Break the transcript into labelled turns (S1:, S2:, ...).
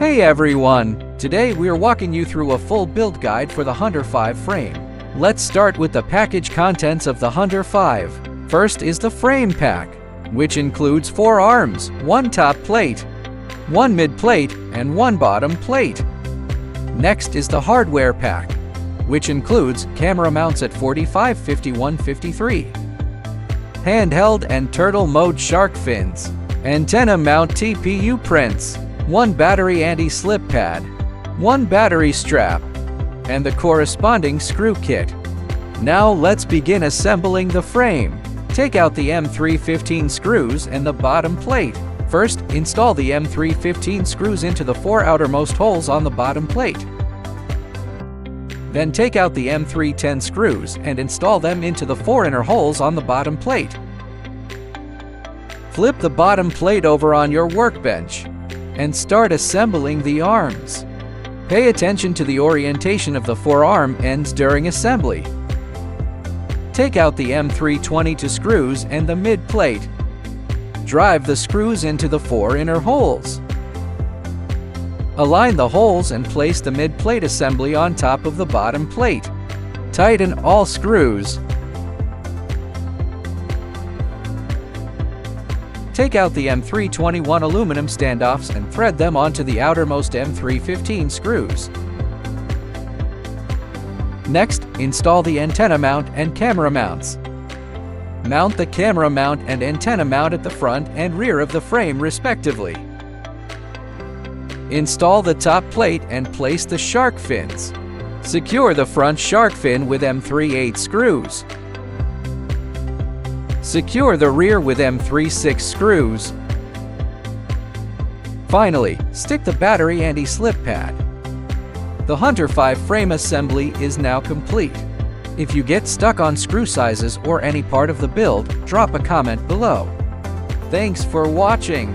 S1: Hey everyone! Today we are walking you through a full build guide for the Hunter 5 frame. Let's start with the package contents of the Hunter 5. First is the frame pack, which includes 4 arms, 1 top plate, 1 mid plate, and 1 bottom plate. Next is the hardware pack, which includes camera mounts at 45, 51, 53, handheld and turtle mode shark fins, antenna mount TPU prints, 1 battery anti-slip pad, 1 battery strap, and the corresponding screw kit. Now let's begin assembling the frame. Take out the M315 screws and the bottom plate. First, install the M315 screws into the 4 outermost holes on the bottom plate. Then take out the M310 screws and install them into the 4 inner holes on the bottom plate. Flip the bottom plate over on your workbench and start assembling the arms. Pay attention to the orientation of the 4 arm ends during assembly. Take out the M322 screws and the mid plate. Drive the screws into the 4 inner holes. Align the holes and place the mid plate assembly on top of the bottom plate. Tighten all screws. Take out the M321 aluminum standoffs and thread them onto the outermost M315 screws. Next, install the antenna mount and camera mounts. Mount the camera mount and antenna mount at the front and rear of the frame respectively. Install the top plate and place the shark fins. Secure the front shark fin with M3/8 screws. Secure the rear with M3/6 screws. Finally, stick the battery anti-slip pad. The Hunter 5 frame assembly is now complete. If you get stuck on screw sizes or any part of the build, drop a comment below. Thanks for watching.